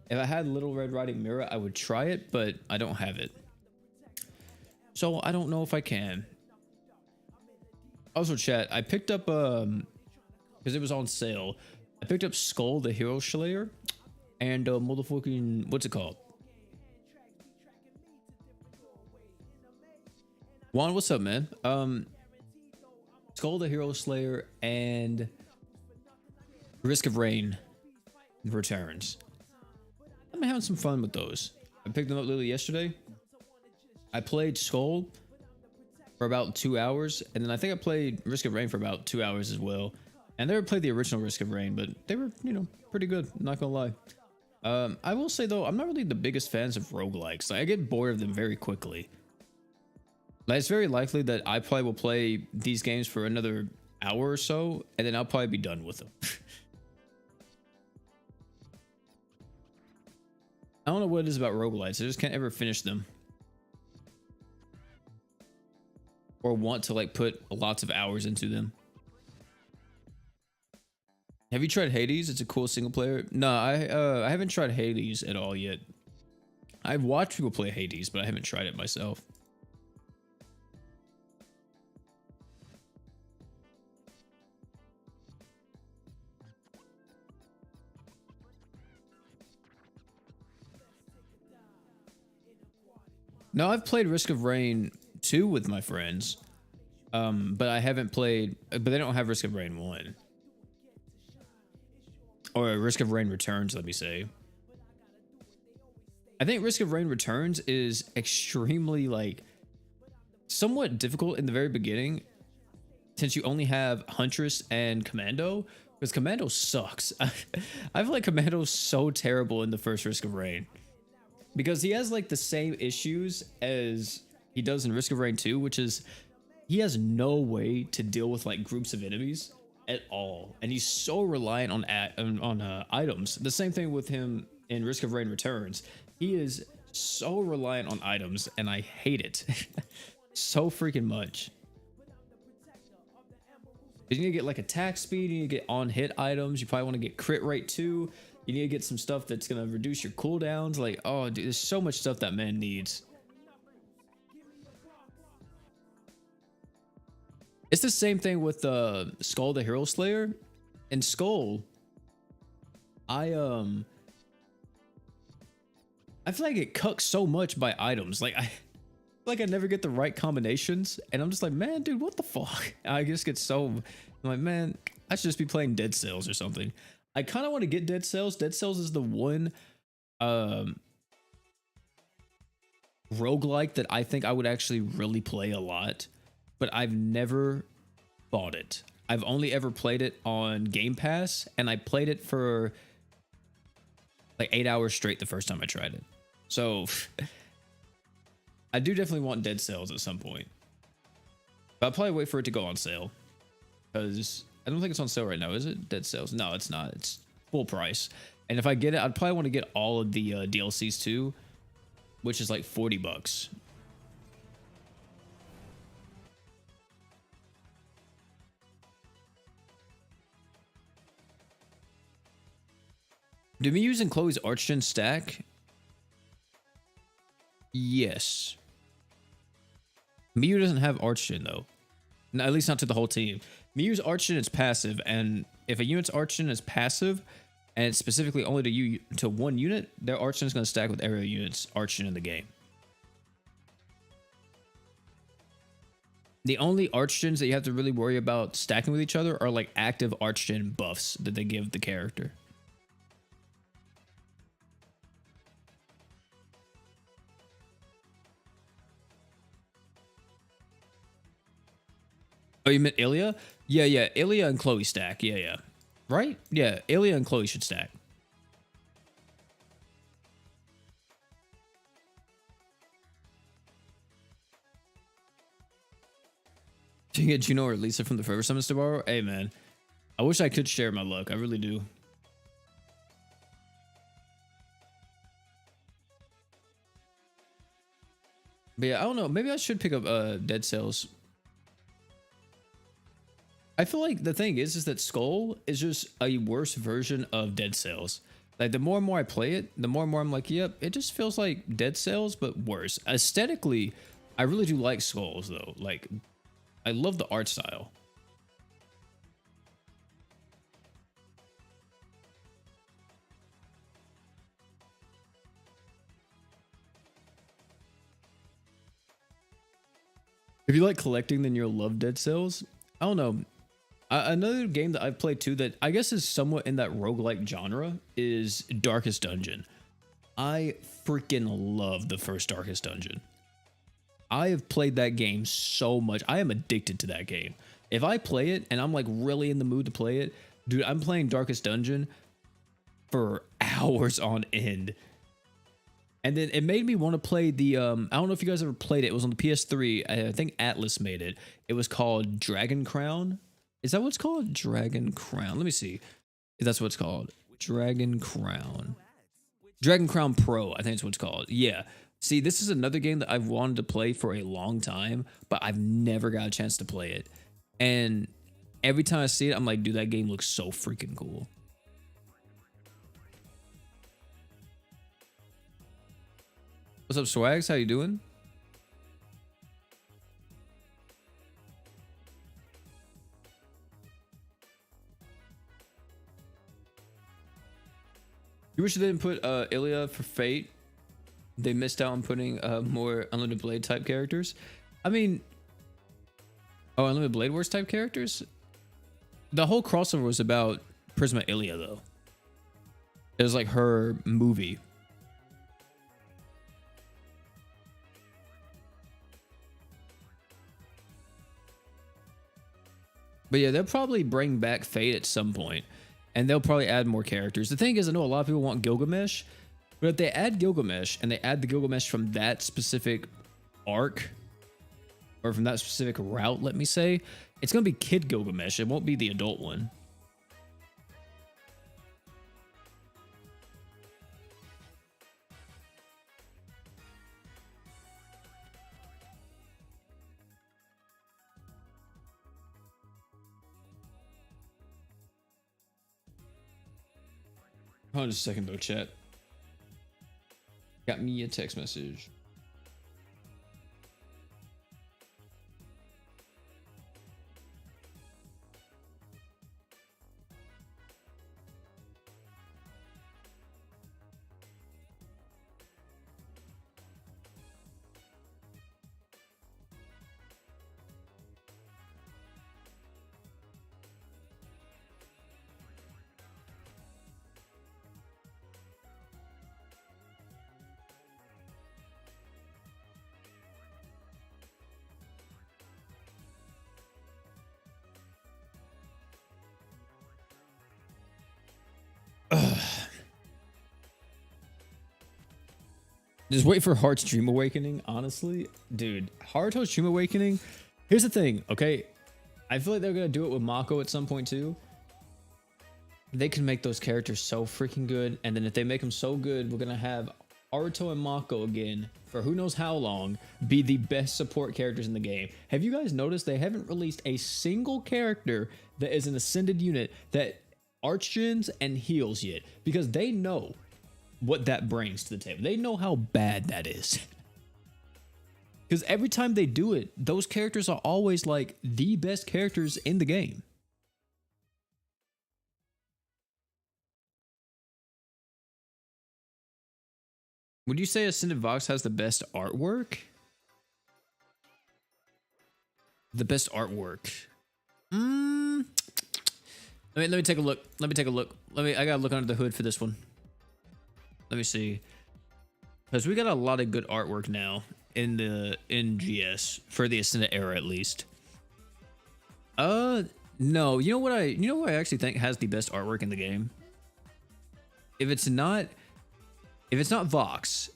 If I had Little Red Riding Mirror, I would try it, but I don't have it. So I don't know if I can. Also, chat, I picked up, because it was on sale, I picked up Skull the Hero Slayer and motherfucking, what's it called? Juan, what's up, man? Skull the Hero Slayer and Risk of Rain Returns. I've been having some fun with those. I picked them up literally yesterday. I played Skull for about 2 hours, and then I think I played Risk of Rain for about 2 hours as well. And I never played the original Risk of Rain, but they were, you know, pretty good, not gonna lie. I will say though, I'm not really the biggest fans of roguelikes. Like, I get bored of them very quickly. Like, it's very likely that I probably will play these games for another hour or so, and then I'll probably be done with them. I don't know what it is about roguelites. I just can't ever finish them. Or want to like put lots of hours into them. Have you tried Hades? It's a cool single player. No, I haven't tried Hades at all yet. I've watched people play Hades, but I haven't tried it myself. No, I've played Risk of Rain 2 with my friends. But I haven't played, but they don't have Risk of Rain 1. Or Risk of Rain Returns, let me say. I think Risk of Rain Returns is extremely, like, somewhat difficult in the very beginning, since you only have Huntress and Commando, because Commando sucks. I feel like Commando's so terrible in the first Risk of Rain, because he has like the same issues as he does in Risk of Rain 2, which is he has no way to deal with like groups of enemies at all, and he's so reliant on items. The same thing with him in Risk of Rain Returns. He is so reliant on items, and I hate it so freaking much. You need to get like attack speed, you need to get on hit items, you probably want to get crit rate too. You need to get some stuff that's gonna reduce your cooldowns. Like, oh dude, there's so much stuff that man needs. It's the same thing with Skull the Hero Slayer. In Skull, I feel like I get cucked so much by items. Like I never get the right combinations, and I'm just like, man, dude, what the fuck? I just get so, I'm like, man, I should just be playing Dead Cells or something. I kind of want to get Dead Cells. Dead Cells is the one roguelike that I think I would actually really play a lot, but I've never bought it. I've only ever played it on Game Pass, and I played it for like 8 hours straight the first time I tried it. So I do definitely want Dead Cells at some point, but I'll probably wait for it to go on sale, because I don't think it's on sale right now, is it? Dead Cells? No, it's not. It's full price. And if I get it, I'd probably want to get all of the DLCs too, which is like $40. Do me using Chloe's Archgen stack? Yes. Miyu doesn't have Archgen though. No, at least not to the whole team. Miyu's Archgen is passive, and if a unit's Archgen is passive, and it's specifically only to one unit, their Archgen is going to stack with every unit's Archgen in the game. The only Archgens that you have to really worry about stacking with each other are like active Archgen buffs that they give the character. Oh, you meant Ilya? Yeah, Ilya and Chloe stack. Yeah. Right? Yeah, Ilya and Chloe should stack. Do you get Juno or Lisa from the Forever Summons tomorrow? Hey, man. I wish I could share my luck. I really do. But yeah, I don't know. Maybe I should pick up Dead Cells. I feel like the thing is that Skull is just a worse version of Dead Cells. Like the more and more I play it, the more and more I'm like, yep, it just feels like Dead Cells, but worse. Aesthetically, I really do like Skulls though. Like, I love the art style. If you like collecting, then you'll love Dead Cells. I don't know. Another game that I've played too that I guess is somewhat in that roguelike genre is Darkest Dungeon. I freaking love the first Darkest Dungeon. I have played that game so much. I am addicted to that game. If I play it and I'm like really in the mood to play it, dude, I'm playing Darkest Dungeon for hours on end. And then it made me want to play the, I don't know if you guys ever played it. It was on the PS3. I think Atlas made it. It was called Dragon Crown. Is that what it's called? Dragon Crown. Let me see if that's what it's called. Dragon Crown. Dragon Crown Pro, I think it's what it's called. Yeah. See, this is another game that I've wanted to play for a long time, but I've never got a chance to play it. And every time I see it, I'm like, dude, that game looks so freaking cool. What's up, Swags? How you doing? You wish they didn't put Ilya for Fate. They missed out on putting more Unlimited Blade type characters. I mean, oh, Unlimited Blade Wars type characters? The whole crossover was about Prisma Ilya, though. It was like her movie. But yeah, they'll probably bring back Fate at some point, and they'll probably add more characters. The thing is, I know a lot of people want Gilgamesh, but if they add Gilgamesh and they add the Gilgamesh from that specific arc, or from that specific route, let me say, it's going to be Kid Gilgamesh. It won't be the adult one. Hold on just a second though, chat. Got me a text message. Just wait for Heart's Dream Awakening, honestly. Dude, Heart's Dream Awakening, here's the thing, okay? I feel like they're gonna do it with Mako at some point too. They can make those characters so freaking good, and then if they make them so good, we're gonna have Aruto and Mako again, for who knows how long, be the best support characters in the game. Have you guys noticed they haven't released a single character that is an ascended unit that archgens and heals yet? Because they know what that brings to the table. They know how bad that is. Because every time they do it, those characters are always like the best characters in the game. Would you say Ascended Vox has the best artwork? The best artwork. Let me take a look. Let me take a look. I gotta look under the hood for this one. Let me see. Because we got a lot of good artwork now in GS for the Ascended era at least. No, you know what I actually think has the best artwork in the game? If it's not Vox,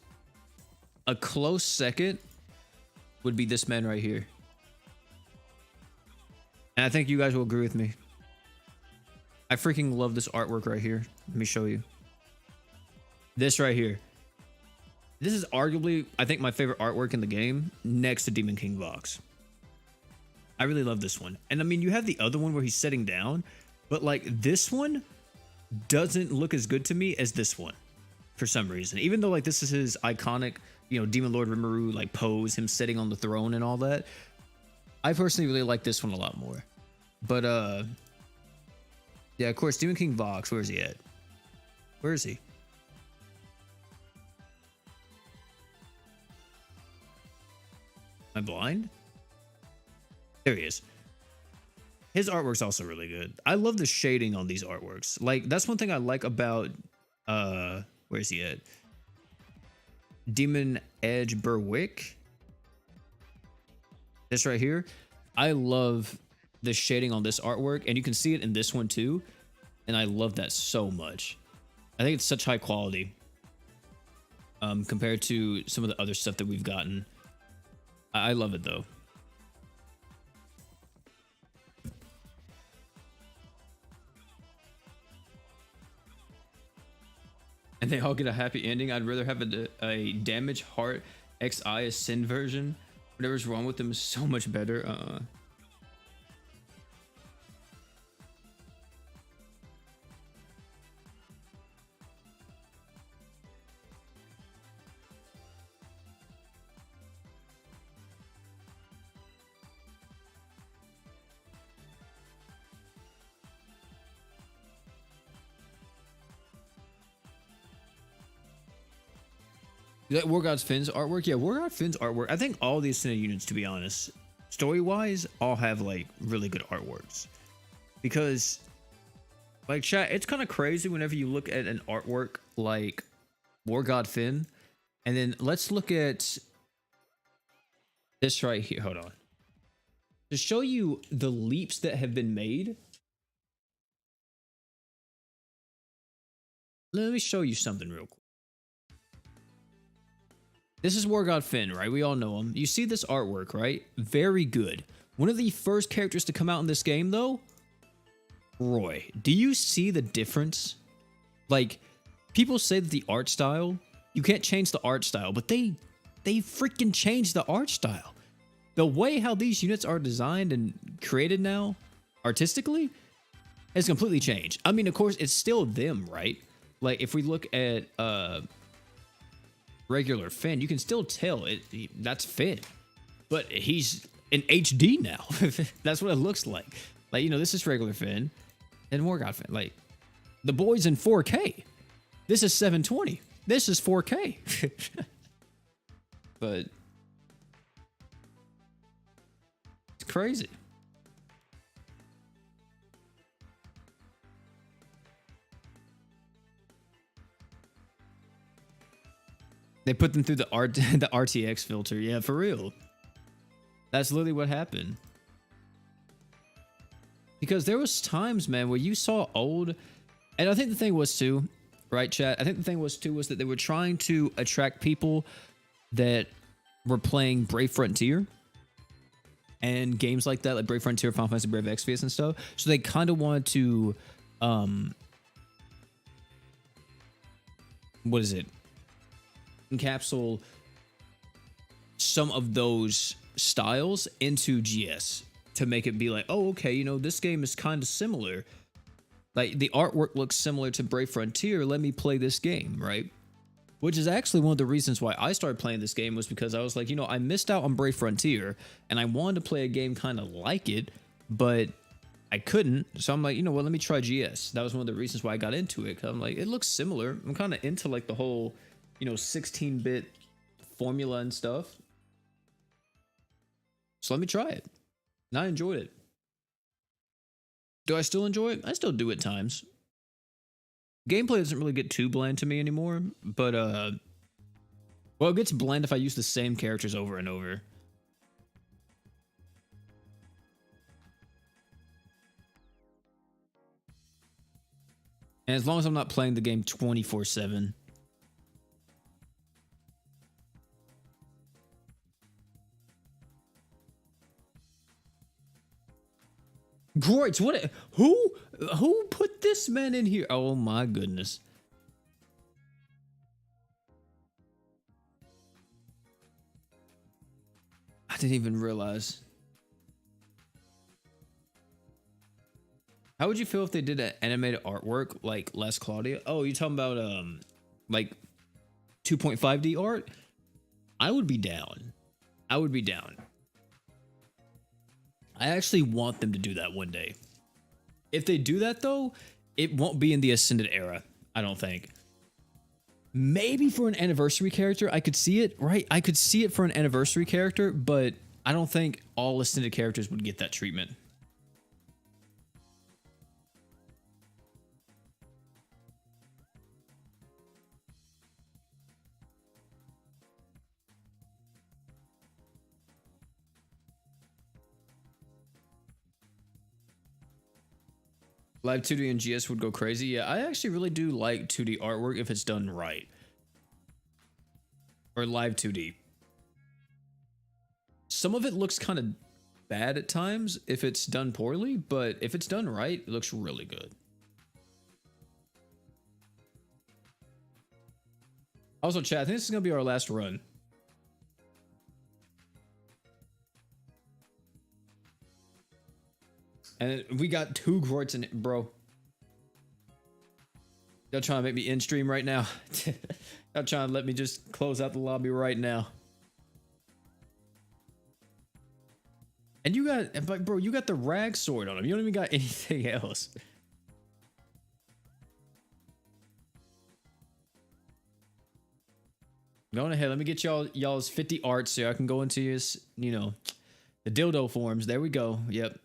a close second would be this man right here. And I think you guys will agree with me. I freaking love this artwork right here. Let me show you. This right here. This is arguably, I think, my favorite artwork in the game, next to Demon King Vox. I really love this one. And I mean, you have the other one where he's sitting down, but like this one, doesn't look as good to me as this one for some reason. Even though like this is his iconic, Demon Lord Rimuru like pose, him sitting on the throne and all that. I personally really like this one a lot more. But yeah, of course, Demon King Vox, where is he at? Where is he? Am I blind? There he is. His artwork's also really good. I love the shading on these artworks. Like, that's one thing I like about where is he at? Demon Edge Berwick. This right here. I love the shading on this artwork, and you can see it in this one too. And I love that so much. I think it's such high quality compared to some of the other stuff that we've gotten. I love it though. And they all get a happy ending. I'd rather have a Damage Heart XI Ascend version. Whatever's wrong with them is so much better. That War God's Finn's artwork? Yeah, War God Finn's artwork. I think all the Ascended units, to be honest, story-wise, all have like really good artworks. Because, like, chat, it's kind of crazy whenever you look at an artwork like War God Finn, and then let's look at this right here. Hold on. To show you the leaps that have been made, let me show you something real quick. This is War God Finn, right? We all know him. You see this artwork, right? Very good. One of the first characters to come out in this game, though, Roy. Do you see the difference? Like, people say that the art style, you can't change the art style, but they freaking changed the art style. The way how these units are designed and created now, artistically, has completely changed. I mean, of course, it's still them, right? Like, if we look at regular Finn, you can still tell that's Finn, but he's in HD now. That's what it looks like. Like, this is regular Finn and War God Finn. Like, the boy's in 4K. This is 720. This is 4K. But it's crazy. They put them through the RTX filter. Yeah, for real. That's literally what happened. Because there was times, man, where you saw old, and I think the thing was too, right, chat? I think the thing was too was that they were trying to attract people that were playing Brave Frontier and games like that, like Brave Frontier, Final Fantasy Brave Exvius and stuff. So they kind of wanted to, what is it? Encapsulate some of those styles into GS to make it be like, oh, okay, this game is kind of similar. Like, the artwork looks similar to Brave Frontier. Let me play this game, right? Which is actually one of the reasons why I started playing this game, was because I was like, I missed out on Brave Frontier and I wanted to play a game kind of like it, but I couldn't. So I'm like, let me try GS. That was one of the reasons why I got into it. 'Cause I'm like, it looks similar. I'm kind of into like the whole 16-bit formula and stuff. So let me try it. And I enjoyed it. Do I still enjoy it? I still do at times. Gameplay doesn't really get too bland to me anymore, but well, it gets bland if I use the same characters over and over. And as long as I'm not playing the game 24/7. Great. Who put this man in here? Oh my goodness. I didn't even realize. How would you feel if they did an animated artwork like Les Claudia? Oh, you talking about like 2.5D art? I would be down. I would be down. I actually want them to do that one day. If they do that though, it won't be in the Ascended era, I don't think. Maybe for an anniversary character, I could see it, right? I could see it for an anniversary character, but I don't think all Ascended characters would get that treatment. Live 2D and GS would go crazy. Yeah, I actually really do like 2D artwork if it's done right. Or live 2D. Some of it looks kind of bad at times if it's done poorly, but if it's done right, it looks really good. Also, chat, I think this is going to be our last run. And we got 2 Groits in it, bro. Y'all trying to make me end stream right now? Y'all trying to let me just close out the lobby right now? And you got, like, bro, you got the rag sword on him. You don't even got anything else. Going ahead, let me get y'all's 50 arts so I can go into his, you know, the dildo forms. There we go. Yep.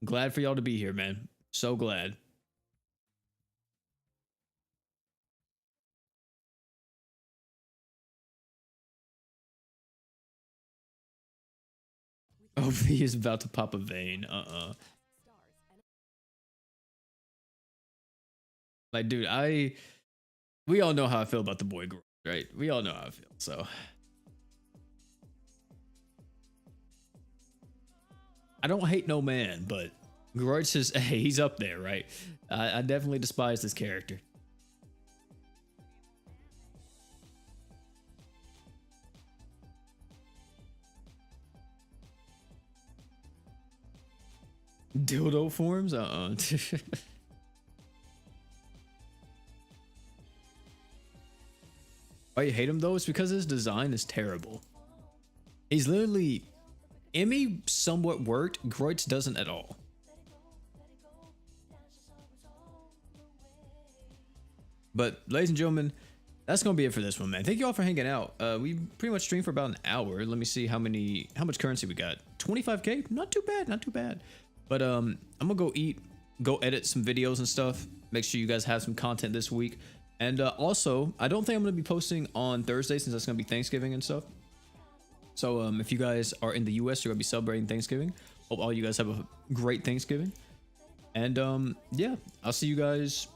Glad for y'all to be here, man. So glad. Oh, he is about to pop a vein. Like, dude, we all know how I feel about the boy, right? We all know how I feel, so. I don't hate no man, but Groits is, hey, he's up there, right? I definitely despise this character. Dildo forms? Why you hate him though? It's because his design is terrible. He's literally... Emmy somewhat worked, Groits doesn't at all. But ladies and gentlemen, that's gonna be it for this one, man. Thank you all for hanging out. We pretty much streamed for about an hour. Let me see how much currency we got. 25k, not too bad, not too bad. But I'm gonna go eat, go edit some videos and stuff. Make sure you guys have some content this week. And also, I don't think I'm gonna be posting on Thursday since that's gonna be Thanksgiving and stuff. So if you guys are in the US, you're gonna be celebrating Thanksgiving. Hope all you guys have a great Thanksgiving. And yeah, I'll see you guys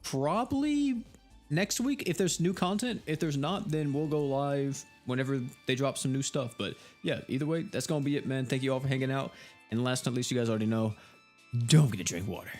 probably next week if there's new content. If there's not, then we'll go live whenever they drop some new stuff. But yeah, either way, that's gonna be it, man. Thank you all for hanging out. And last but not least, you guys already know, don't forget to drink water.